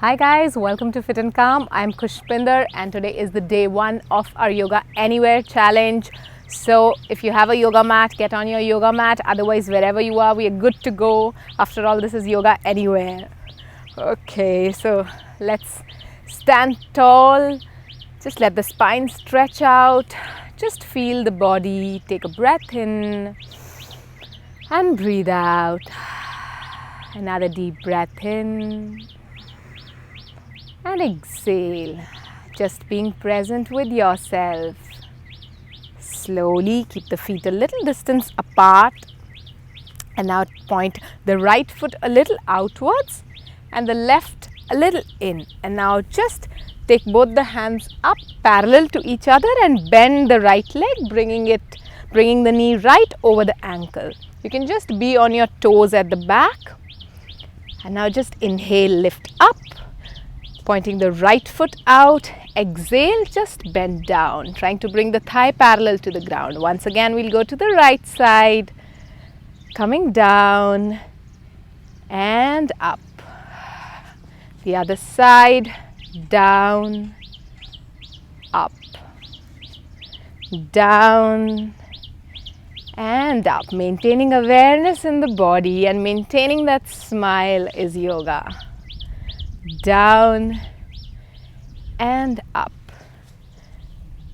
Hi guys, welcome to FitNCalm. I'm Kushpinder and today is the day 1 of our Yoga Anywhere challenge. So if you have a yoga mat, get on your yoga mat. Otherwise, wherever you are, we are good to go. After all, this is Yoga Anywhere. Okay, so let's stand tall. Just let the spine stretch out. Just feel the body. Take a breath in and breathe out. Another deep breath in. And exhale, just being present with yourself. Slowly keep the feet a little distance apart and now point the right foot a little outwards and the left a little in. And now just take both the hands up parallel to each other and bend the right leg, bringing the knee right over the ankle. You can just be on your toes at the back. And now just inhale, lift up. Pointing the right foot out, exhale, just bend down, trying to bring the thigh parallel to the ground. Once again, we'll go to the right side, coming down and up. The other side, down, up, down and up. Maintaining awareness in the body and maintaining that smile is yoga. Down and up,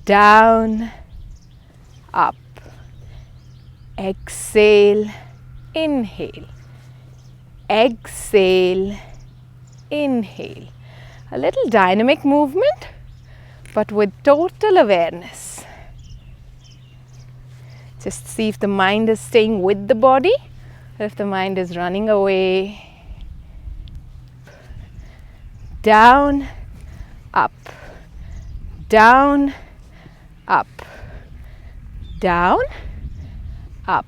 down, up, exhale, inhale, exhale, inhale. A little dynamic movement, but with total awareness. Just see if the mind is staying with the body or if the mind is running away. Down, up, down, up, down, up.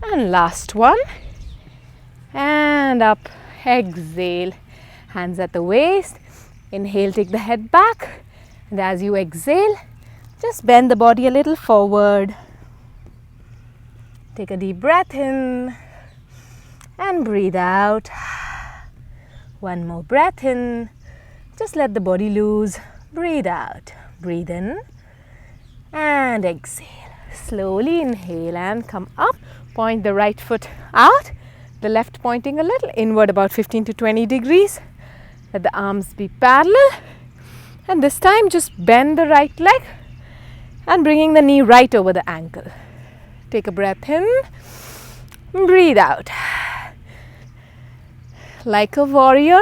And last one. And up, exhale. Hands at the waist. Inhale, take the head back. And as you exhale, just bend the body a little forward. Take a deep breath in and breathe out. One more breath in, just let the body loose, breathe out, breathe in and exhale. Slowly inhale and come up, point the right foot out, the left pointing a little inward about 15 to 20 degrees. Let the arms be parallel and this time just bend the right leg and bringing the knee right over the ankle. Take a breath in, breathe out. Like a warrior,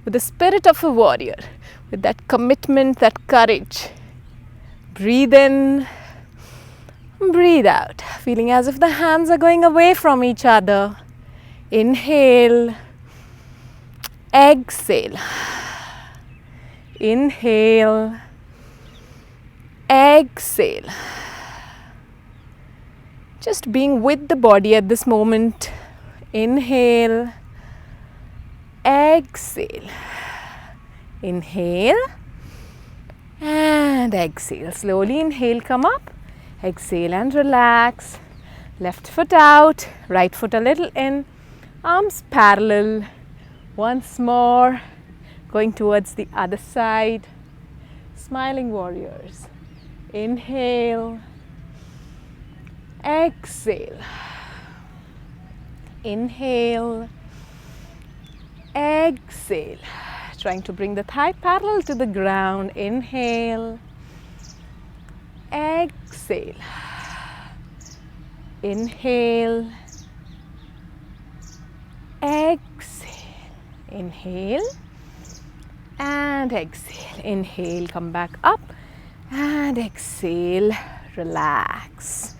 with the spirit of a warrior, with that commitment, that courage. Breathe in, breathe out, feeling as if the hands are going away from each other. Inhale, exhale, inhale, exhale. Just being with the body at this moment. Inhale, exhale, inhale and exhale. Slowly inhale, come up, exhale and relax. Left foot out, right foot a little in, arms parallel. Once more, going towards the other side. Smiling warriors. Inhale, exhale, inhale, exhale, trying to bring the thigh parallel to the ground. Inhale, exhale, inhale, exhale, inhale and exhale. Inhale, come back up and exhale, relax.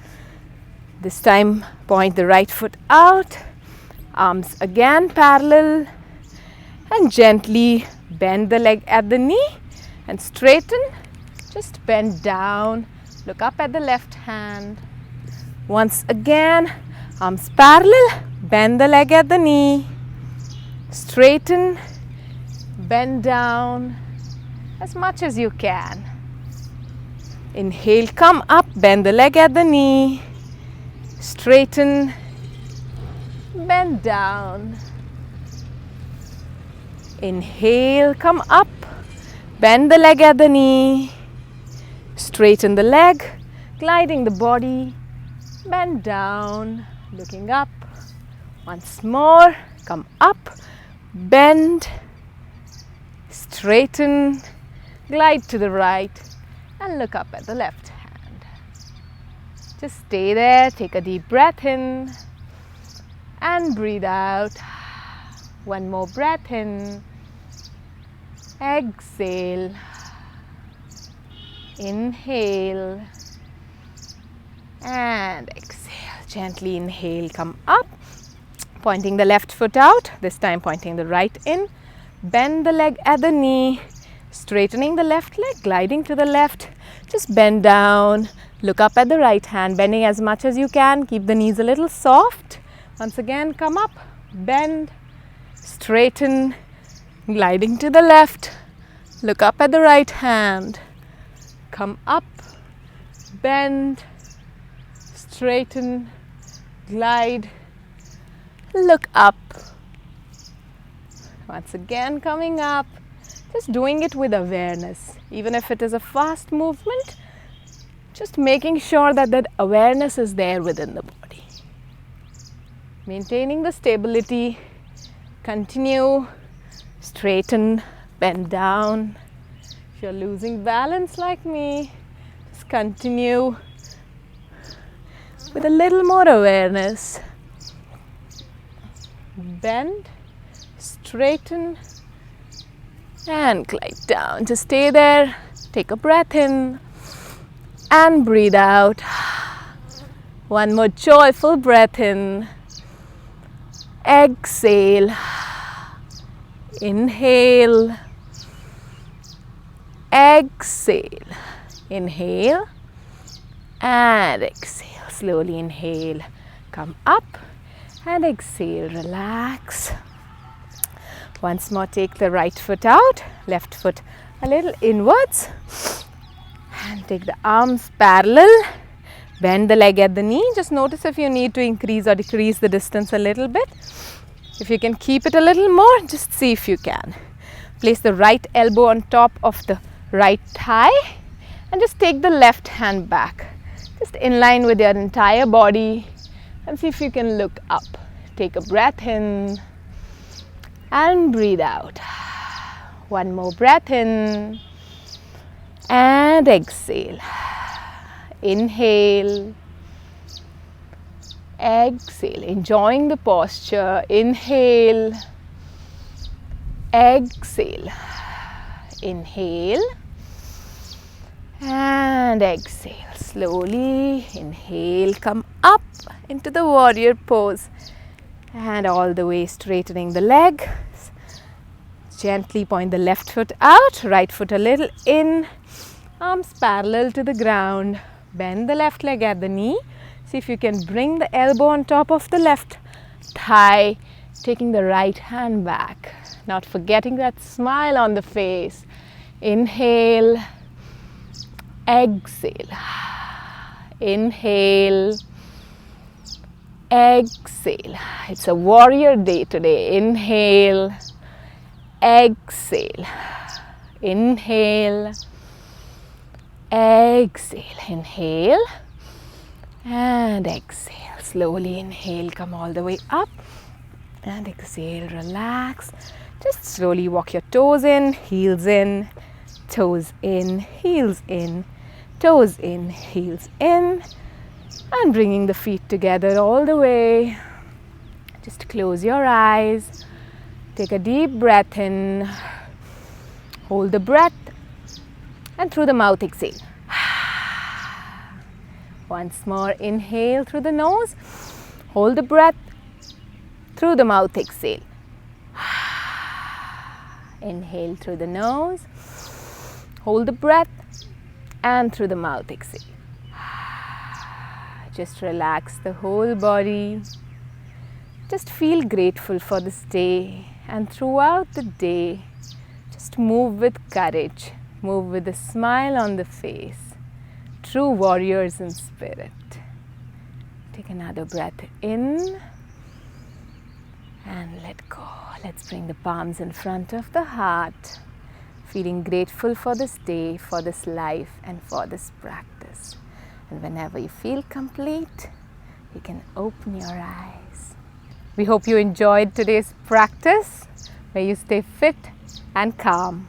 This time point the right foot out, arms again parallel. And gently bend the leg at the knee and straighten. Just bend down. Look up at the left hand. Once again, arms parallel. Bend the leg at the knee. Straighten. Bend down as much as you can. Inhale, come up. Bend the leg at the knee. Straighten. Bend down. Inhale, come up. Bend the leg at the knee. Straighten the leg, gliding the body. Bend down, looking up. Once more, come up. Bend, straighten, glide to the right and look up at the left hand. Just stay there, take a deep breath in and breathe out. One more breath in. Exhale. Inhale and exhale. Gently inhale, come up. Pointing the left foot out, this time pointing the right in. Bend the leg at the knee, straightening the left leg, gliding to the left. Just bend down, look up at the right hand, bending as much as you can. Keep the knees a little soft. Once again, come up, bend, straighten, gliding to the left. Look up at the right hand. Come up, bend, straighten, glide. Look up. Once again, coming up, just doing it with awareness. Even if it is a fast movement, just making sure that that awareness is there within the body. Maintaining the stability, continue, straighten, bend down. If you're losing balance like me, just continue with a little more awareness. Bend, straighten and glide down. Just stay there, take a breath in and breathe out. One more joyful breath in. Exhale. Inhale. Exhale. Inhale and exhale. Slowly inhale. Come up. And exhale, relax. Once more, take the right foot out, left foot a little inwards. And take the arms parallel. Bend the leg at the knee. Just notice if you need to increase or decrease the distance a little bit. If you can keep it a little more, just see if you can. Place the right elbow on top of the right thigh. And just take the left hand back. Just in line with your entire body. And see if you can look up. Take a breath in and breathe out. One more breath in and exhale. Inhale. Exhale. Enjoying the posture. Inhale. Exhale. Inhale and exhale. Slowly inhale, come up into the warrior pose and all the way straightening the leg. Gently point the left foot out, right foot a little in, arms parallel to the ground. Bend the left leg at the knee. See if you can bring the elbow on top of the left thigh, taking the right hand back. Not forgetting that smile on the face. Inhale, exhale. Inhale, exhale. It's a warrior day today. Inhale, exhale. Inhale, exhale. Inhale and exhale. Slowly inhale, come all the way up and exhale, relax. Just slowly walk your toes in, heels in, toes in, heels in. Toes in, heels in, and bringing the feet together all the way. Just close your eyes. Take a deep breath in. Hold the breath and through the mouth exhale. Once more, inhale through the nose. Hold the breath. Through the mouth exhale. Inhale through the nose. Hold the breath. And through the mouth exhale. Just relax the whole body. Just feel grateful for this day. And throughout the day, just move with courage. Move with a smile on the face. True warriors in spirit. Take another breath in. and let go. Let's bring the palms in front of the heart, feeling grateful for this day, for this life, and for this practice. And whenever you feel complete, you can open your eyes. We hope you enjoyed today's practice. May you stay fit and calm.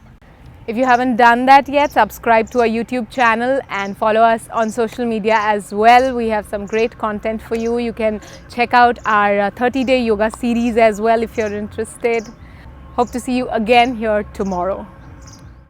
If you haven't done that yet, subscribe to our YouTube channel and follow us on social media as well. We have some great content for you. You can check out our 30-day yoga series as well if you're interested. Hope to see you again here tomorrow.